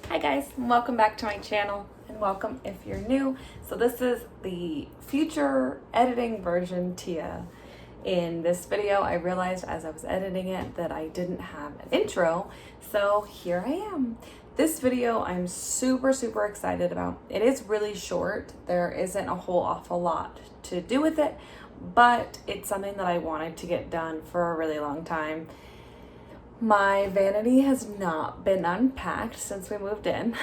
Hi guys, welcome back to my channel and welcome if you're new. So this is the future editing version Tia. In this video, I realized as I was editing it that I didn't have an intro, so here I am. This video I'm super excited about. It is really short. There isn't a whole awful lot to do with it, but it's something that I wanted to get done for a really long time. My vanity has not been unpacked since we moved in.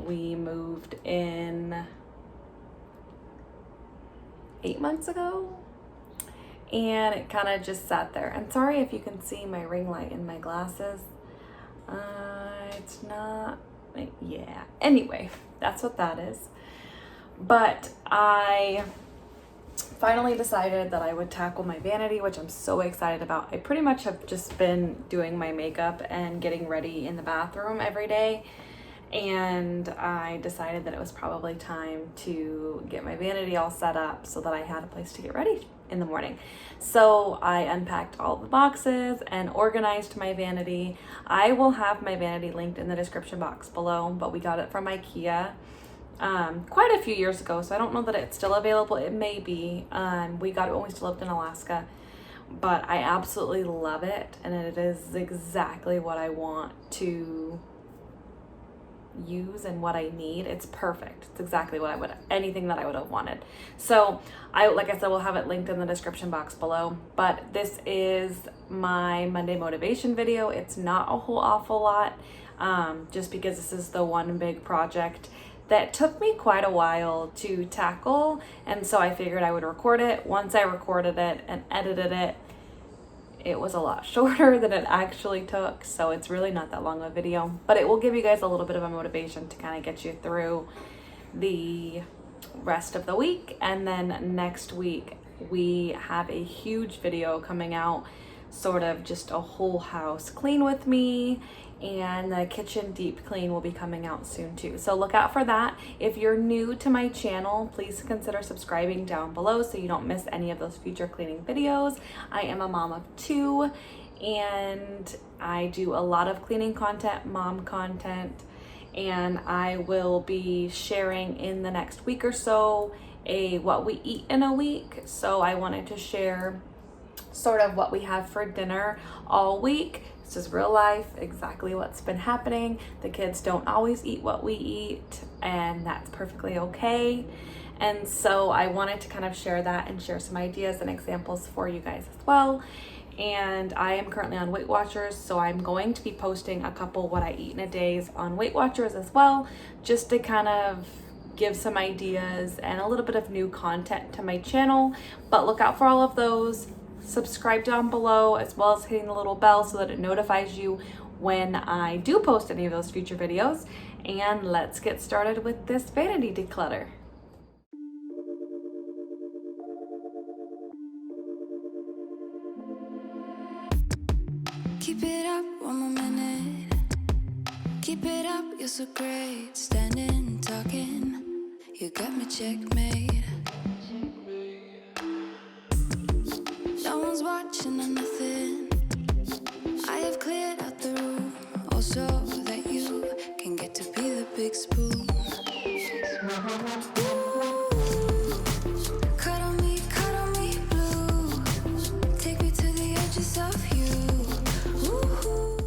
We moved in 8 months ago, and it kind of just sat there. And sorry if you can see my ring light in my glasses. It's not, yeah. Anyway, that's what that is. But I finally decided that I would tackle my vanity, which I'm so excited about. I pretty much have just been doing my makeup and getting ready in the bathroom every day, and I decided that it was probably time to get my vanity all set up so that I had a place to get ready in the morning. So I unpacked all the boxes and organized my vanity. I will have my vanity linked in the description box below, but we got it from IKEA quite a few years ago, so I don't know that it's still available. It may be. We got it when we still lived in Alaska, but I absolutely love it, and it is exactly what I want to use and what I need. It's perfect. It's exactly what anything that I would have wanted. So like I said, we'll have it linked in the description box below, but this is my Monday motivation video. It's not a whole awful lot, just because this is the one big project that took me quite a while to tackle, and so I figured I would record it. Once I recorded it and edited it, it was a lot shorter than it actually took, so it's really not that long of a video, but it will give you guys a little bit of a motivation to kind of get you through the rest of the week. And then next week we have a huge video coming out, sort of just a whole house clean with me, and the kitchen deep clean will be coming out soon too. So look out for that. If you're new to my channel, please consider subscribing down below so you don't miss any of those future cleaning videos. I am a mom of 2, and I do a lot of cleaning content, mom content, and I will be sharing in the next week or so a what we eat in a week. So I wanted to share sort of what we have for dinner all week. This is real life, exactly what's been happening. The kids don't always eat what we eat, and that's perfectly okay. And so I wanted to kind of share that and share some ideas and examples for you guys as well. And I am currently on Weight Watchers, so I'm going to be posting a couple what I eat in a days on Weight Watchers as well, just to kind of give some ideas and a little bit of new content to my channel. But look out for all of those. Subscribe down below, as well as hitting the little bell so that it notifies you when I do post any of those future videos. And let's get started with this vanity declutter. Keep it up one more minute. Keep it up, you're so great. Standing, talking, you got me checkmate. No one's watching or nothing. I have cleared out the room, also that you can get to be the big spoon. Ooh, cut on me blue. Take me to the edges of you. Ooh.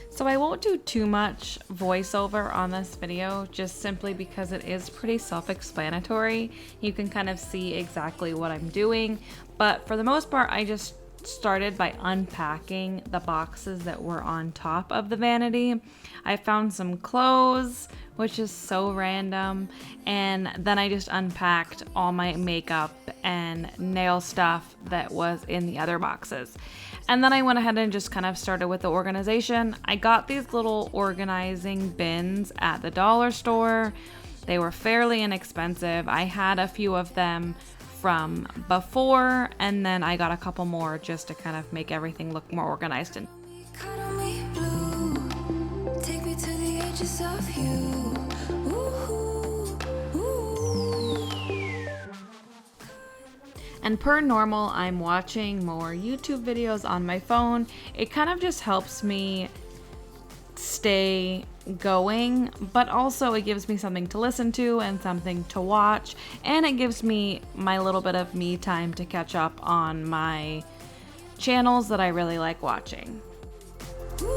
So I won't do too much voiceover on this video, just simply because it is pretty self-explanatory. You can kind of see exactly what I'm doing, but for the most part, I just started by unpacking the boxes that were on top of the vanity. I found some clothes, which is so random, and then I just unpacked all my makeup and nail stuff that was in the other boxes. And then I went ahead and just kind of started with the organization. I got these little organizing bins at the dollar store. They were fairly inexpensive. I had a few of them from before, and then I got a couple more just to kind of make everything look more organized. And Cut on me blue. Take me to the edges of you. Ooh, ooh. And per normal, I'm watching more YouTube videos on my phone. It kind of just helps me stay going, but also it gives me something to listen to and something to watch, and it gives me my little bit of me time to catch up on my channels that I really like watching. Can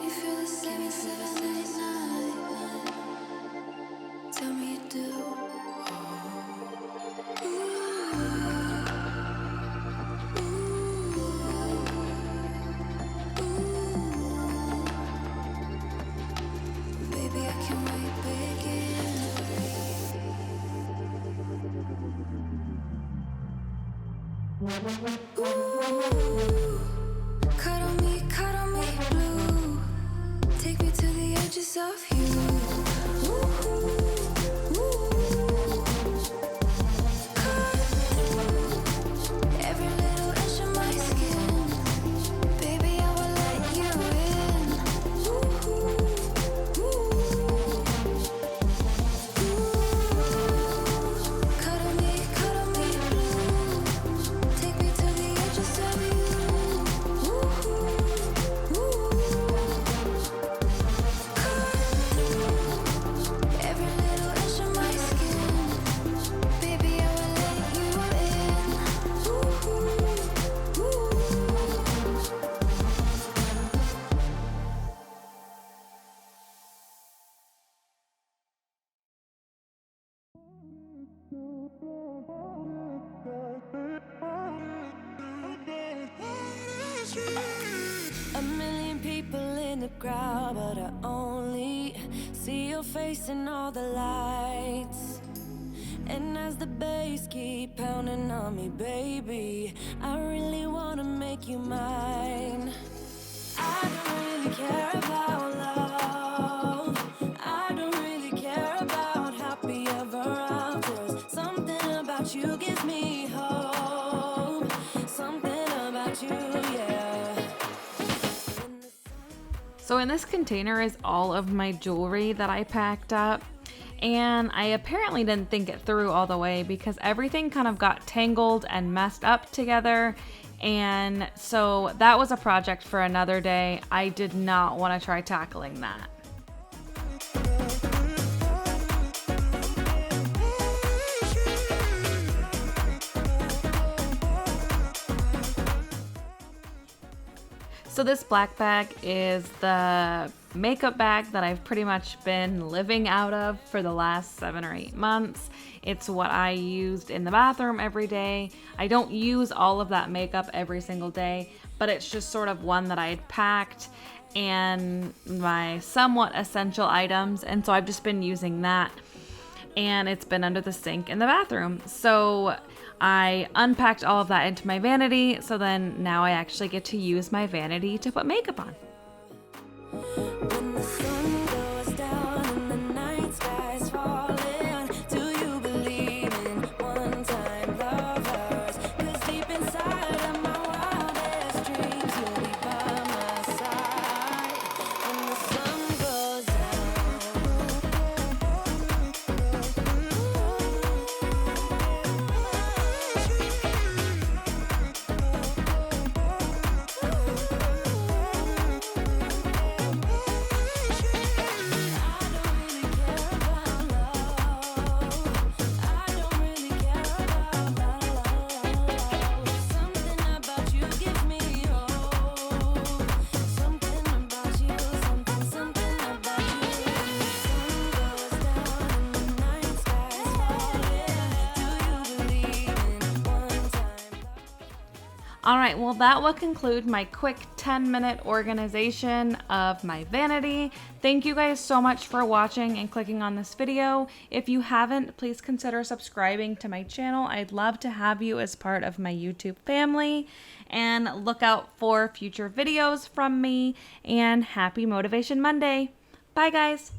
you feel the same night? Tell me you do. Baby, I can't wait to begin. Cuddle me blue. Take me to the edges of you. Every little inch of my skin. Baby, I will let you in. Cuddle me blue. Take me to the edges of you. Every little inch of my skin. Baby, I will let you in. A million people in the crowd, but I only see your face in all the lights. And as the bass keep pounding on me, baby, I really wanna make you mine. I don't really care about love. I don't really care about happy ever afters. Something about you gives me hope. Something about you, yeah. So in this container is all of my jewelry that I packed up, and I apparently didn't think it through all the way because everything kind of got tangled and messed up together, and so that was a project for another day. I did not want to try tackling that. So this black bag is the makeup bag that I've pretty much been living out of for the last 7 or 8 months. It's what I used in the bathroom every day. I don't use all of that makeup every single day, but it's just sort of one that I had packed and my somewhat essential items, and so I've just been using that, and it's been under the sink in the bathroom. So I unpacked all of that into my vanity, so then now I actually get to use my vanity to put makeup on. When the sun goes down and the night sky's falling, do you believe in one-time lovers? 'Cause deep inside of my wildest dreams, you'll be by my side. When the sun goes Alright, well that will conclude my quick 10-minute organization of my vanity. Thank you guys so much for watching and clicking on this video. If you haven't, please consider subscribing to my channel. I'd love to have you as part of my YouTube family. And look out for future videos from me. And happy Motivation Monday. Bye guys!